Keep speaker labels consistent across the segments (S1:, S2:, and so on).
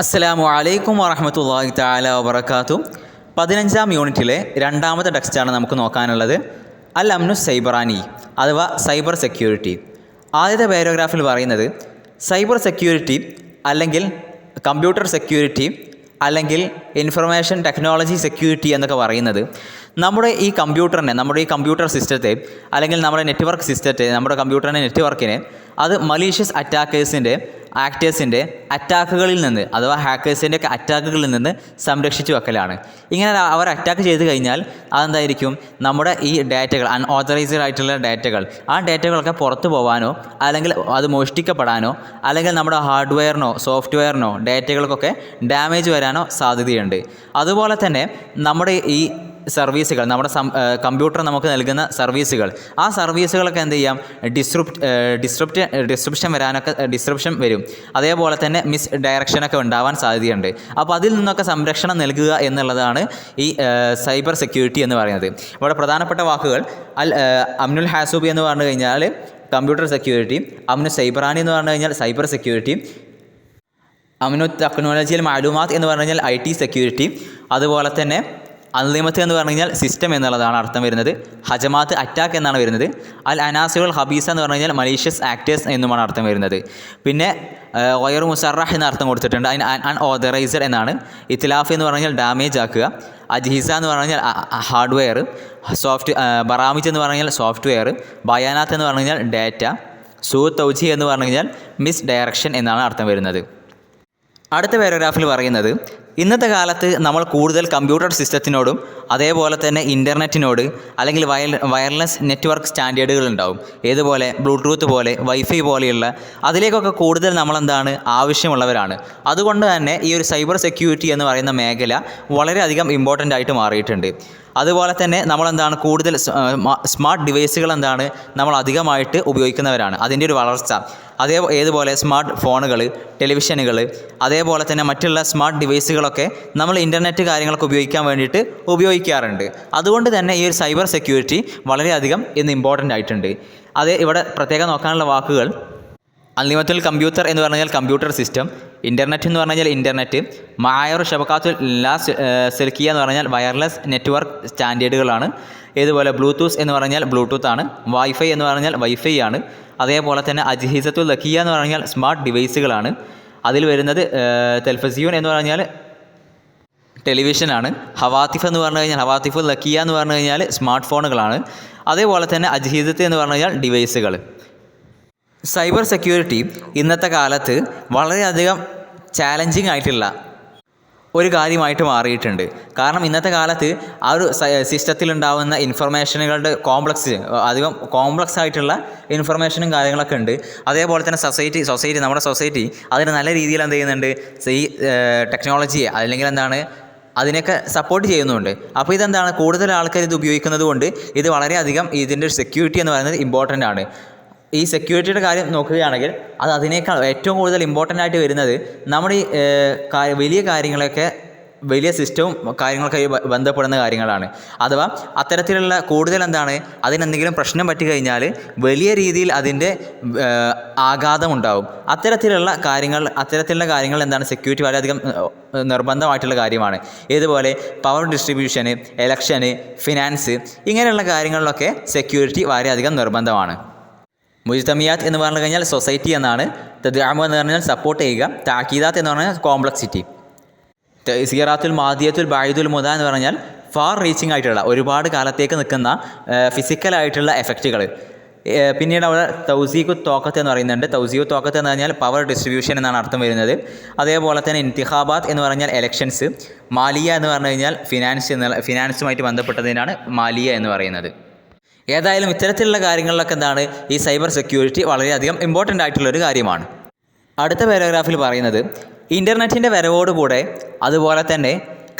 S1: അസ്സലാമു അലൈക്കും വറഹ്മത്തുള്ളാഹി തആല വബറകാതുഹു. 15-ാം യൂണിറ്റിലെ രണ്ടാമത്തെ ടെക്സ്റ്റാണ് നമുക്ക് നോക്കാനുള്ളത്. അൽ അംനു സൈബറാനി അഥവാ സൈബർ സെക്യൂരിറ്റി. ആദ്യത്തെ പാരഗ്രാഫിൽ പറയുന്നത് സൈബർ സെക്യൂരിറ്റി അല്ലെങ്കിൽ കമ്പ്യൂട്ടർ സെക്യൂരിറ്റി അല്ലെങ്കിൽ ഇൻഫർമേഷൻ ടെക്നോളജി സെക്യൂരിറ്റി എന്നൊക്കെ പറയുന്നത് നമ്മുടെ ഈ കമ്പ്യൂട്ടർ സിസ്റ്റത്തെ അല്ലെങ്കിൽ നമ്മുടെ നെറ്റ്വർക്ക് സിസ്റ്റത്തെ, നമ്മുടെ കമ്പ്യൂട്ടറിൻ്റെ നെറ്റ്വർക്കിനെ അത് മലീഷ്യസ് ആക്ടേഴ്സിൻ്റെ അറ്റാക്കുകളിൽ നിന്ന് അഥവാ ഹാക്കേഴ്സിൻ്റെ ഒക്കെ അറ്റാക്കുകളിൽ നിന്ന് സംരക്ഷിച്ചു വെക്കലാണ്. ഇങ്ങനെ അവർ അറ്റാക്ക് ചെയ്ത് കഴിഞ്ഞാൽ അതെന്തായിരിക്കും, നമ്മുടെ ഈ ഡാറ്റകൾ, അൺഓതറൈസ്ഡ് ആയിട്ടുള്ള ഡാറ്റകൾ, ആ ഡാറ്റകളൊക്കെ പുറത്തു പോകാനോ അല്ലെങ്കിൽ അത് മോഷ്ടിക്കപ്പെടാനോ അല്ലെങ്കിൽ നമ്മുടെ ഹാർഡ്വെയറിനോ സോഫ്റ്റ്വെയറിനോ ഡാറ്റകൾക്കൊക്കെ ഡാമേജ് വരാനോ സാധ്യതയുണ്ട്. അതുപോലെ തന്നെ നമ്മുടെ ഈ സർവീസുകൾ, നമ്മുടെ കമ്പ്യൂട്ടർ നമുക്ക് നൽകുന്ന സർവീസുകൾ, ആ സർവീസുകളൊക്കെ എന്ത് ചെയ്യാം, ഡിസ്ട്രപ്ഷൻ വരും. അതേപോലെ തന്നെ മിസ് ഡയറക്ഷനൊക്കെ ഉണ്ടാവാൻ സാധ്യതയുണ്ട്. അപ്പോൾ അതിൽ നിന്നൊക്കെ സംരക്ഷണം നൽകുക എന്നുള്ളതാണ് ഈ സൈബർ സെക്യൂരിറ്റി എന്ന് പറയുന്നത്. ഇവിടെ പ്രധാനപ്പെട്ട വാക്കുകൾ അംനുൽ ഹാസൂബി എന്ന് പറഞ്ഞു കഴിഞ്ഞാൽ കമ്പ്യൂട്ടർ സെക്യൂരിറ്റി, അംനു സൈബറാനി എന്ന് പറഞ്ഞു കഴിഞ്ഞാൽ സൈബർ സെക്യൂരിറ്റി, അംനു ടെക്നോളജിയൽ മാലൂമാത്ത് എന്ന് പറഞ്ഞു കഴിഞ്ഞാൽ IT സെക്യൂരിറ്റി, അതുപോലെ തന്നെ അൻലിമത്ത് എന്ന് പറഞ്ഞു കഴിഞ്ഞാൽ സിസ്റ്റം എന്നുള്ളതാണ് അർത്ഥം വരുന്നത്. ഹജമാത്ത് അറ്റാക്ക് എന്നാണ് വരുന്നത്. അൽ അനാസിറുൽ ഹബീസ എന്ന് പറഞ്ഞു കഴിഞ്ഞാൽ മലീഷ്യസ് ആക്ടേഴ്സ് എന്നുമാണ് അർത്ഥം വരുന്നത്. പിന്നെ വയറു മുസറഹ് എന്ന അർത്ഥം കൊടുത്തിട്ടുണ്ട്, അതിന് അൺഓതറൈസ്ഡ് എന്നാണ്. ഇത്തിലാഫ് എന്ന് പറഞ്ഞാൽ ഡാമേജ് ആക്കുക. അജ്ഹീസ എന്ന് പറഞ്ഞാൽ ഹാർഡ്വെയർ, ബറാമിജ് എന്ന് പറഞ്ഞാൽ സോഫ്റ്റ്വെയർ, ബയാനാത്ത് എന്ന് പറഞ്ഞു കഴിഞ്ഞാൽ ഡാറ്റ, തൗജി എന്ന് പറഞ്ഞു കഴിഞ്ഞാൽ മിസ് ഡയറക്ഷൻ എന്നാണ് അർത്ഥം വരുന്നത്. അടുത്ത പാരഗ്രാഫിൽ പറയുന്നത് ഇന്നത്തെ കാലത്ത് നമ്മൾ കൂടുതൽ കമ്പ്യൂട്ടർ സിസ്റ്റത്തിനോടും അതേപോലെ തന്നെ ഇൻ്റർനെറ്റിനോട് അല്ലെങ്കിൽ വയർലെസ് നെറ്റ്വർക്ക് സ്റ്റാൻഡേർഡുകൾ ഉണ്ടാവും. ഏതുപോലെ ബ്ലൂടൂത്ത് പോലെ വൈഫൈ പോലെയുള്ള അതിലേക്കൊക്കെ കൂടുതൽ നമ്മളെന്താണ് ആവശ്യമുള്ളവരാണ്. അതുകൊണ്ട് തന്നെ ഈ ഒരു സൈബർ സെക്യൂരിറ്റി എന്ന് പറയുന്ന മേഖല വളരെയധികം ഇമ്പോർട്ടൻ്റ് ആയിട്ട് മാറിയിട്ടുണ്ട്. അതുപോലെ തന്നെ നമ്മളെന്താണ് കൂടുതൽ സ്മാർട്ട് ഡിവൈസുകൾ നമ്മൾ അധികമായിട്ട് ഉപയോഗിക്കുന്നവരാണ്. അതിൻ്റെ ഒരു വളർച്ച ഏതുപോലെ സ്മാർട്ട് ഫോണുകൾ, ടെലിവിഷനുകൾ, അതേപോലെ തന്നെ മറ്റുള്ള സ്മാർട്ട് ഡിവൈസുകളൊക്കെ നമ്മൾ ഇൻ്റർനെറ്റ് കാര്യങ്ങളൊക്കെ ഉപയോഗിക്കാൻ വേണ്ടിയിട്ട് ഉപയോഗിക്കാറുണ്ട്. അതുകൊണ്ട് തന്നെ ഈ ഒരു സൈബർ സെക്യൂരിറ്റി വളരെയധികം ഇന്ന് ഇമ്പോർട്ടൻ്റ് ആയിട്ടുണ്ട്. ഇവിടെ പ്രത്യേകം നോക്കാനുള്ള വാക്കുകൾ അൻലിമത്തുൽ കമ്പ്യൂട്ടർ എന്ന് പറഞ്ഞാൽ കമ്പ്യൂട്ടർ സിസ്റ്റം, ഇൻ്റർനെറ്റ് എന്ന് പറഞ്ഞാൽ ഇൻ്റർനെറ്റ്, മായർ ഷബക്കാത്തുൽ ലാ സെൽക്കിയ എന്ന് പറഞ്ഞാൽ വയർലെസ് നെറ്റ്വർക്ക് സ്റ്റാൻഡേർഡുകളാണ്. ഏതുപോലെ ബ്ലൂടൂത്ത് എന്ന് പറഞ്ഞാൽ ബ്ലൂടൂത്ത് ആണ്, വൈഫൈ എന്ന് പറഞ്ഞാൽ വൈഫൈ ആണ്. അതേപോലെ തന്നെ അജ്ഹീസത്തുൽ ലക്കിയ എന്ന് പറഞ്ഞാൽ സ്മാർട്ട് ഡിവൈസുകളാണ്. അതിൽ വരുന്നത് തെൽഫസിയൂൻ എന്ന് പറഞ്ഞാൽ ടെലിവിഷനാണ്. ഹവാത്തിഫ് എന്ന് പറഞ്ഞു കഴിഞ്ഞാൽ ഹവാത്തിഫുൽ ലക്കിയ എന്ന് പറഞ്ഞു കഴിഞ്ഞാൽ സ്മാർട്ട് ഫോണുകളാണ്. അതേപോലെ തന്നെ അജ്ഹീസത്ത് എന്ന് പറഞ്ഞു കഴിഞ്ഞാൽ ഡിവൈസുകൾ. സൈബർ സെക്യൂരിറ്റി ഇന്നത്തെ കാലത്ത് വളരെയധികം ചാലഞ്ചിങ് ആയിട്ടുള്ള ഒരു കാര്യമായിട്ട് മാറിയിട്ടുണ്ട്. കാരണം ഇന്നത്തെ കാലത്ത് ആ ഒരു സിസ്റ്റത്തിലുണ്ടാകുന്ന ഇൻഫർമേഷനുകളുടെ അധികം കോംപ്ലക്സ് ആയിട്ടുള്ള ഇൻഫർമേഷനും കാര്യങ്ങളൊക്കെ ഉണ്ട്. അതേപോലെ തന്നെ നമ്മുടെ സൊസൈറ്റി അതിന് നല്ല രീതിയിൽ എന്ത് ചെയ്യുന്നുണ്ട്, ഈ ടെക്നോളജിയെ അല്ലെങ്കിൽ അതിനൊക്കെ സപ്പോർട്ട് ചെയ്യുന്നുണ്ട്. അപ്പോൾ കൂടുതൽ ആൾക്കാർ ഇത് ഉപയോഗിക്കുന്നത് കൊണ്ട് ഇത് വളരെയധികം ഇതിൻ്റെ സെക്യൂരിറ്റി എന്ന് പറയുന്നത് ഇമ്പോർട്ടൻ്റ് ആണ്. ഈ സെക്യൂരിറ്റിയുടെ കാര്യം നോക്കുകയാണെങ്കിൽ അതിനേക്കാൾ ഏറ്റവും കൂടുതൽ ഇമ്പോർട്ടൻ്റ് ആയിട്ട് വരുന്നത് നമ്മുടെ ഈ വലിയ കാര്യങ്ങളൊക്കെ, വലിയ സിസ്റ്റവും കാര്യങ്ങളൊക്കെ ബന്ധപ്പെടുന്ന കാര്യങ്ങളാണ്. അഥവാ അത്തരത്തിലുള്ള കൂടുതൽ അതിനെന്തെങ്കിലും പ്രശ്നം പറ്റി കഴിഞ്ഞാൽ വലിയ രീതിയിൽ അതിൻ്റെ ആഘാതമുണ്ടാവും. അത്തരത്തിലുള്ള കാര്യങ്ങൾ സെക്യൂരിറ്റി വളരെയധികം നിർബന്ധമായിട്ടുള്ള കാര്യമാണ്. ഏതുപോലെ പവർ ഡിസ്ട്രിബ്യൂഷന്, ഇലക്ഷന്, ഫിനാൻസ്, ഇങ്ങനെയുള്ള കാര്യങ്ങളിലൊക്കെ സെക്യൂരിറ്റി വളരെയധികം നിർബന്ധമാണ്. മുജ്തമിയാത്ത് എന്ന് പറഞ്ഞു കഴിഞ്ഞാൽ സൊസൈറ്റി എന്നാണ്. തദ്അമു എന്ന് പറഞ്ഞാൽ സപ്പോർട്ട് ചെയ്യുക. താക്കീദാത്ത് എന്ന് പറഞ്ഞാൽ കോംപ്ലക്സിറ്റി. തഅ്സീറാത്തുൽ മാദിയത്തുൽ ബായിദുൽ മുദ എന്ന് പറഞ്ഞാൽ ഫാർ റീച്ചിങ് ആയിട്ടുള്ള ഒരുപാട് കാലത്തേക്ക് നിൽക്കുന്ന ഫിസിക്കലായിട്ടുള്ള എഫക്റ്റുകൾ. പിന്നീട് അവിടെ തൗസീഖു തോക്കത്ത് എന്ന് പറയുന്നുണ്ട്. തൗസീഖു തോക്കത്ത് എന്ന് പറഞ്ഞാൽ പവർ ഡിസ്ട്രിബ്യൂഷൻ എന്നാണ് അർത്ഥം വരുന്നത്. അതേപോലെ തന്നെ ഇന്തിഖാബാത്ത് എന്ന് പറഞ്ഞാൽ എലക്ഷൻസ്. മാലിയ എന്ന് പറഞ്ഞു കഴിഞ്ഞാൽ ഫിനാൻസുമായിട്ട് ബന്ധപ്പെട്ടതിനാണ് മാലിയ എന്ന് പറയുന്നത്. ഏതായാലും ഇത്തരത്തിലുള്ള കാര്യങ്ങളിലൊക്കെ ഈ സൈബർ സെക്യൂരിറ്റി വളരെയധികം ഇമ്പോർട്ടൻ്റ് ആയിട്ടുള്ളൊരു കാര്യമാണ്. അടുത്ത പാരഗ്രാഫിൽ പറയുന്നത് ഇൻ്റർനെറ്റിൻ്റെ വരവോടുകൂടെ അതുപോലെ തന്നെ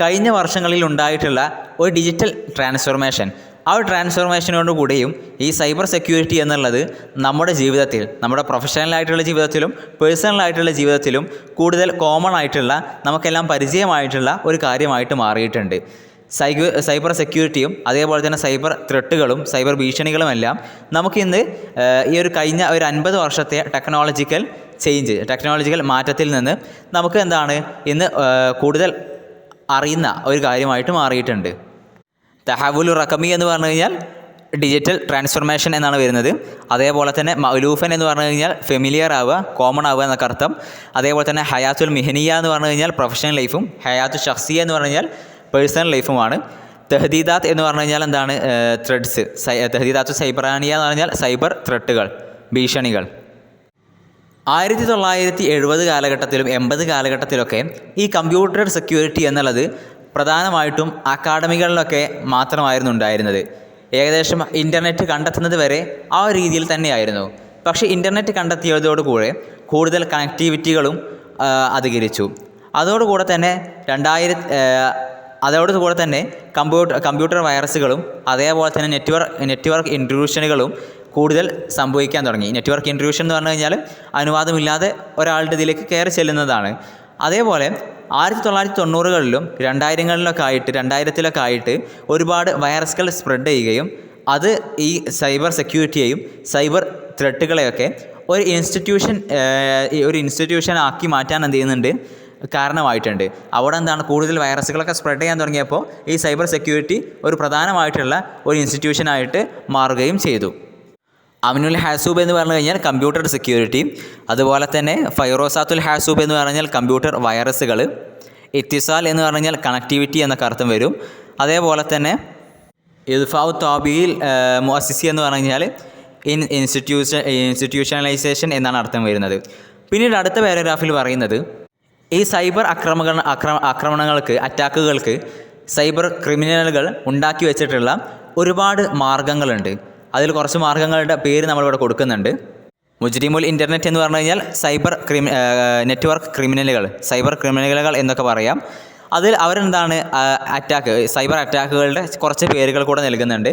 S1: കഴിഞ്ഞ വർഷങ്ങളിൽ ഉണ്ടായിട്ടുള്ള ഒരു ഡിജിറ്റൽ ട്രാൻസ്ഫോർമേഷൻ, ആ ഒരു ട്രാൻസ്ഫോർമേഷനോട് കൂടിയും ഈ സൈബർ സെക്യൂരിറ്റി എന്നുള്ളത് നമ്മുടെ ജീവിതത്തിൽ, നമ്മുടെ പ്രൊഫഷണലായിട്ടുള്ള ജീവിതത്തിലും പേഴ്സണലായിട്ടുള്ള ജീവിതത്തിലും കൂടുതൽ കോമൺ ആയിട്ടുള്ള, നമുക്കെല്ലാം പരിചയമായിട്ടുള്ള ഒരു കാര്യമായിട്ട് മാറിയിട്ടുണ്ട്. സൈബർ സെക്യൂരിറ്റിയും അതേപോലെ തന്നെ സൈബർ ത്രെട്ടുകളും സൈബർ ഭീഷണികളുമെല്ലാം നമുക്കിന്ന് ഈ കഴിഞ്ഞ ഒരു 50 വർഷത്തെ ടെക്നോളജിക്കൽ ചേഞ്ച്, ടെക്നോളജിക്കൽ മാറ്റത്തിൽ നിന്ന് നമുക്ക് എന്താണ് ഇന്ന് കൂടുതൽ അറിയുന്ന ഒരു കാര്യമായിട്ട് മാറിയിട്ടുണ്ട്. തഹവുൽ റഖമി എന്ന് പറഞ്ഞു കഴിഞ്ഞാൽ ഡിജിറ്റൽ ട്രാൻസ്ഫർമേഷൻ എന്നാണ് വരുന്നത്. അതേപോലെ തന്നെ മഅലൂഫൻ എന്ന് പറഞ്ഞു കഴിഞ്ഞാൽ ഫെമിലിയർ ആവുക, കോമൺ ആവുക എന്നൊക്കെ അർത്ഥം. അതേപോലെ തന്നെ ഹയാത്തുൽ മിഹനിയ എന്ന് പറഞ്ഞു കഴിഞ്ഞാൽ പ്രൊഫഷണൽ ലൈഫും, ഹയാത്തു ഷഖ്സിയ എന്ന് പറഞ്ഞു കഴിഞ്ഞാൽ പേഴ്സണൽ ലൈഫുമാണ്. തെഹദീദാത്ത് എന്ന് പറഞ്ഞു കഴിഞ്ഞാൽ എന്താണ് ത്രെഡ്സ്, തെഹദീദാത്തു സൈബറാനിയ എന്ന് പറഞ്ഞാൽ സൈബർ ത്രെട്ടുകൾ, ഭീഷണികൾ. 1970 കാലഘട്ടത്തിലും 80 കാലഘട്ടത്തിലൊക്കെ ഈ കമ്പ്യൂട്ടർ സെക്യൂരിറ്റി എന്നുള്ളത് പ്രധാനമായിട്ടും അക്കാഡമികളിലൊക്കെ മാത്രമായിരുന്നു ഉണ്ടായിരുന്നത്. ഏകദേശം ഇൻ്റർനെറ്റ് കണ്ടെത്തുന്നത് വരെ ആ ഒരു രീതിയിൽ തന്നെയായിരുന്നു. പക്ഷേ ഇൻ്റർനെറ്റ് കണ്ടെത്തിയതോടുകൂടെ കൂടുതൽ കണക്ടിവിറ്റികളും അധികരിച്ചു. അതോടുകൂടെ തന്നെ കമ്പ്യൂട്ടർ വൈറസുകളും അതേപോലെ തന്നെ നെറ്റ്വർക്ക് ഇൻട്രൂഷനുകളും കൂടുതൽ സംഭവിക്കാൻ തുടങ്ങി. നെറ്റ്വർക്ക് ഇൻട്രൂഷൻ എന്ന് പറഞ്ഞു കഴിഞ്ഞാൽ അനുവാദമില്ലാതെ ഒരാളുടെ ഇതിലേക്ക് കയറി ചെല്ലുന്നതാണ്. അതേപോലെ 1990കളിലും 2000ങ്ങളിലൊക്കെ ആയിട്ട് ഒരുപാട് വൈറസുകൾ സ്പ്രെഡ് ചെയ്യുകയും അത് ഈ സൈബർ സെക്യൂരിറ്റിയെയും സൈബർ ത്രെട്ടുകളെയൊക്കെ ഒരു ഇൻസ്റ്റിറ്റ്യൂഷൻ ആക്കി മാറ്റാൻ എന്ത് ചെയ്യുന്നുണ്ട്, കാരണമായിട്ടുണ്ട്. അവിടെ എന്താണ് കൂടുതൽ വൈറസുകളൊക്കെ സ്പ്രെഡ് ചെയ്യാൻ തുടങ്ങിയപ്പോൾ ഈ സൈബർ സെക്യൂരിറ്റി ഒരു പ്രധാനമായിട്ടുള്ള ഒരു ഇൻസ്റ്റിറ്റ്യൂഷനായിട്ട് മാറുകയും ചെയ്തു. അമിനുൽ ഹാസൂബ് എന്ന് പറഞ്ഞു കഴിഞ്ഞാൽ കമ്പ്യൂട്ടർ സെക്യൂരിറ്റി, അതുപോലെ തന്നെ ഫൈറോസാത്തുൽ ഹാസൂബ് എന്ന് പറഞ്ഞാൽ കമ്പ്യൂട്ടർ വൈറസുകൾ, ഇത്തിസാൽ എന്ന് പറഞ്ഞാൽ കണക്ടിവിറ്റി എന്നൊക്കെ അർത്ഥം വരും. അതേപോലെ ഇദ്ഫാഉ താബീൽ മുഅസ്സിസി എന്ന് പറഞ്ഞാൽ ഇൻസ്റ്റിറ്റ്യൂഷണലൈസേഷൻ എന്നാണ് അർത്ഥം വരുന്നത്. പിന്നീട് അടുത്ത പാരഗ്രാഫിൽ പറയുന്നത് ഈ സൈബർ അറ്റാക്കുകൾക്ക് സൈബർ ക്രിമിനലുകൾ ഉണ്ടാക്കി വെച്ചിട്ടുള്ള ഒരുപാട് മാർഗ്ഗങ്ങളുണ്ട്. അതിൽ കുറച്ച് മാർഗ്ഗങ്ങളുടെ പേര് നമ്മളിവിടെ കൊടുക്കുന്നുണ്ട്. മുജ്രിമുൽ ഇൻ്റർനെറ്റ് എന്ന് പറഞ്ഞു കഴിഞ്ഞാൽ നെറ്റ്വർക്ക് ക്രിമിനലുകൾ, സൈബർ ക്രിമിനലുകൾ എന്നൊക്കെ പറയാം. അതിൽ അവരെന്താണ് സൈബർ അറ്റാക്കുകളുടെ കുറച്ച് പേരുകൾ കൂടെ നൽകുന്നുണ്ട്.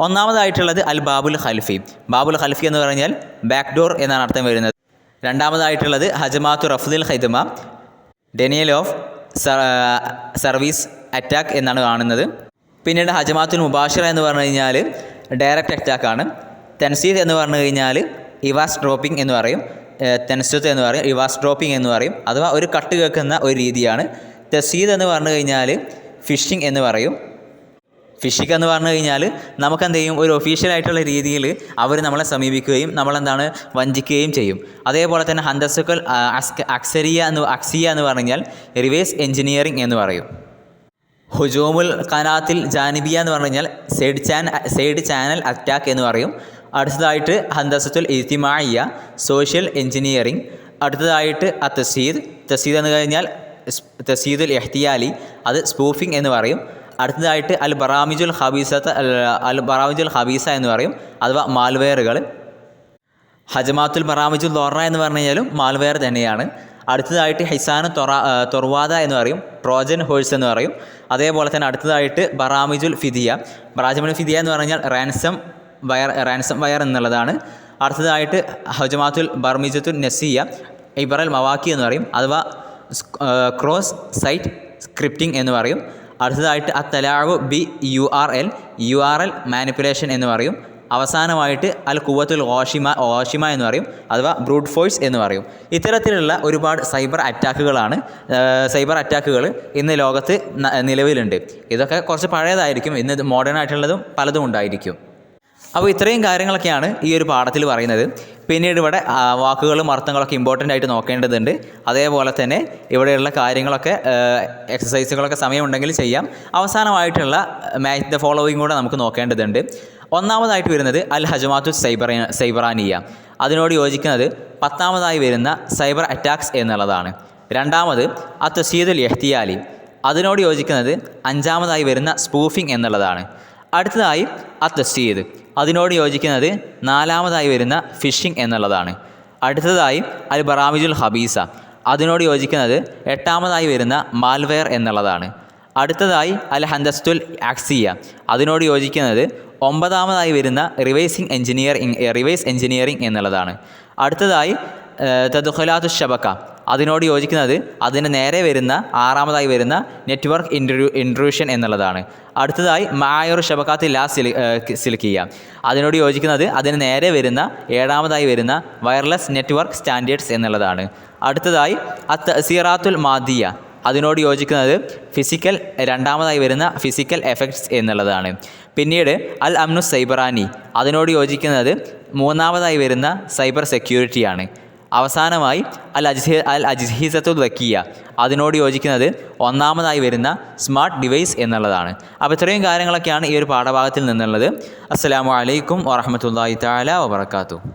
S1: ഒന്നാമതായിട്ടുള്ളത് അൽ ബാബുൽ ഖൽഫി. ബാബുൽ ഖൽഫി എന്ന് പറഞ്ഞാൽ ബാക്ക് ഡോർ എന്നാണ് അർത്ഥം വരുന്നത്. രണ്ടാമതായിട്ടുള്ളത് ഹജമാത്തു റഫ്ദിൽ ഖൈദമ, ഡെനിയൽ ഓഫ് സർവീസ് അറ്റാക്ക് എന്നാണ് കാണുന്നത്. പിന്നീട് ഹജമാത്തുൽ മുബാഷിറ എന്ന് പറഞ്ഞു കഴിഞ്ഞാൽ ഡയറക്റ്റ് അറ്റാക്കാണ്. തെൻസീദ് എന്ന് പറഞ്ഞു കഴിഞ്ഞാൽ ഇവാസ് ഡ്രോപ്പിംഗ് എന്ന് പറയും, തെൻസീദ് എന്ന് പറയും, ഇവാസ് ഡ്രോപ്പിംഗ് എന്ന് പറയും, അഥവാ ഒരു കട്ട് കേൾക്കുന്ന ഒരു രീതിയാണ്. തസീദ് എന്ന് പറഞ്ഞു കഴിഞ്ഞാൽ ഫിഷിംഗ് എന്ന് പറയും. ഫിഷിംഗ് എന്ന് പറഞ്ഞു കഴിഞ്ഞാൽ നമുക്കെന്ത് ചെയ്യും, ഒരു ഒഫീഷ്യലായിട്ടുള്ള രീതിയിൽ അവർ നമ്മളെ സമീപിക്കുകയും നമ്മളെന്താണ് വഞ്ചിക്കുകയും ചെയ്യും. അതേപോലെ തന്നെ ഹന്തസുക്കൽ അക്സിയ എന്ന് പറഞ്ഞാൽ റിവേഴ്സ് എൻജിനീയറിംഗ് എന്ന് പറയും. ഹുജൂമുൽ ഖനാത്തിൽ ജാനിബിയ എന്ന് പറഞ്ഞു കഴിഞ്ഞാൽ സൈഡ് ചാനൽ അറ്റാക്ക് എന്ന് പറയും. അടുത്തതായിട്ട് ഹന്തസത്തുൽ ഇജ്തിമാഇയ്യ, സോഷ്യൽ എൻജിനീയറിംഗ്. അടുത്തതായിട്ട് തസീദ് എന്ന് കഴിഞ്ഞാൽ തസീദുൽ ഇഹ്തിയാലി, അത് സ്പൂഫിംഗ് എന്ന് പറയും. അടുത്തതായിട്ട് അൽ ബറാമിജുൽ ഖബീസ എന്ന് പറയും, അഥവാ മാൽവെയറുകൾ. ഹജമാത്തുൽ ബറാമിജുൽ ദോറ എന്ന് പറഞ്ഞു കഴിഞ്ഞാലും മാൽവെയർ തന്നെയാണ്. അടുത്തതായിട്ട് ഹിസാനു തൊർവാദ എന്ന് പറയും, ട്രോജൻ ഹോഴ്സ് എന്ന് പറയും. അതേപോലെ തന്നെ അടുത്തതായിട്ട് ബറാമിജുൽ ഫിദിയ എന്ന് പറഞ്ഞാൽ റാൻസം വയർ എന്നുള്ളതാണ്. അടുത്തതായിട്ട് ഹജമാത്തുൽ ബർമിജത്തുൽ നസിയ ഇബറൽ മവാക്കി എന്ന് പറയും, അഥവാ ക്രോസ് സൈറ്റ് സ്ക്രിപ്റ്റിംഗ് എന്ന് പറയും. അടുത്തതായിട്ട് അത്തലാവു ബി URL മാനിപ്പുലേഷൻ എന്ന് പറയും. അവസാനമായിട്ട് അൽ കുവത്തുൽ ഓഷിമ എന്ന് പറയും, അഥവാ ബ്രൂട്ട് ഫോഴ്സ് എന്ന് പറയും. ഇത്തരത്തിലുള്ള ഒരുപാട് സൈബർ അറ്റാക്കുകൾ ഇന്ന് ലോകത്ത് നിലവിലുണ്ട്. ഇതൊക്കെ കുറച്ച് പഴയതായിരിക്കും, ഇന്ന് മോഡേൺ ആയിട്ടുള്ളതും പലതും ഉണ്ടായിരിക്കും. അപ്പോൾ ഇത്രയും കാര്യങ്ങളൊക്കെയാണ് ഈ ഒരു പാഠത്തിൽ പറയുന്നത്. പിന്നീട് ഇവിടെ വാക്കുകളും അർത്ഥങ്ങളൊക്കെ ഇമ്പോർട്ടൻ്റ് ആയിട്ട് നോക്കേണ്ടതുണ്ട്. അതേപോലെ തന്നെ ഇവിടെയുള്ള കാര്യങ്ങളൊക്കെ എക്സസൈസുകളൊക്കെ സമയമുണ്ടെങ്കിൽ ചെയ്യാം. അവസാനമായിട്ടുള്ള മാച്ച് ദ ഫോളോവിങ് കൂടെ നമുക്ക് നോക്കേണ്ടതുണ്ട്. ഒന്നാമതായിട്ട് വരുന്നത് അൽ ഹജമാത്തു സൈബറാനിയ, അതിനോട് യോജിക്കുന്നത് 10ാമതായി വരുന്ന സൈബർ അറ്റാക്സ് എന്നുള്ളതാണ്. രണ്ടാമത് തസീദുൽ ഇഹ്തിയാലി, അതിനോട് യോജിക്കുന്നത് 5ാമതായി വരുന്ന സ്പൂഫിംഗ് എന്നുള്ളതാണ്. അടുത്തതായി തസീദ്, അതിനോട് യോജിക്കുന്നത് 4ാമതായി വരുന്ന ഫിഷിംഗ് എന്നുള്ളതാണ്. അടുത്തതായി അൽ ബറാമിജുൽ ഖബീസ, അതിനോട് യോജിക്കുന്നത് 8ാമതായി വരുന്ന മാൽവെയർ എന്നുള്ളതാണ്. അടുത്തതായി അൽ ഹന്തസ്തുൽ അക്സിയ, അതിനോട് യോജിക്കുന്നത് 9ാമതായി വരുന്ന റിവേഴ്സ് എൻജിനീയറിംഗ് എന്നുള്ളതാണ്. അടുത്തതായി തദ്ഖുലാത്തു ഷബക്ക, അതിനോട് യോജിക്കുന്നത് അതിന് നേരെ വരുന്ന ആറാമതായി വരുന്ന നെറ്റ്വർക്ക് ഇൻട്രൂഷൻ എന്നുള്ളതാണ്. അടുത്തതായി മായൂർ ഷബക്കാത്തി ലാ സിൽക്കിയ, അതിനോട് യോജിക്കുന്നത് അതിന് നേരെ വരുന്ന ഏഴാമതായി വരുന്ന വയർലെസ് നെറ്റ്വർക്ക് സ്റ്റാൻഡേർഡ്സ് എന്നുള്ളതാണ്. അടുത്തതായി സീറാത്തുൽ മാദിയ, അതിനോട് യോജിക്കുന്നത് ഫിസിക്കൽ രണ്ടാമതായി വരുന്ന ഫിസിക്കൽ എഫക്ട്സ് എന്നുള്ളതാണ്. പിന്നീട് അൽ അംനു സൈബറാനി, അതിനോട് യോജിക്കുന്നത് മൂന്നാമതായി വരുന്ന സൈബർ സെക്യൂരിറ്റിയാണ്. അവസാനമായി അൽ അജ്ഹീസത്തുൽ ദക്കിയ, അതിനോട് യോജിക്കുന്നത് ഒന്നാമതായി വരുന്ന സ്മാർട്ട് ഡിവൈസ് എന്നുള്ളതാണ്. അപ്പോൾ ഇത്രയും കാര്യങ്ങളൊക്കെയാണ് ഈ ഒരു പാഠഭാഗത്തിൽ നിന്നുള്ളത്. അസ്സലാമു അലൈക്കും വറഹ്മത്തുള്ളാഹി തആല വബറകാതുഹു.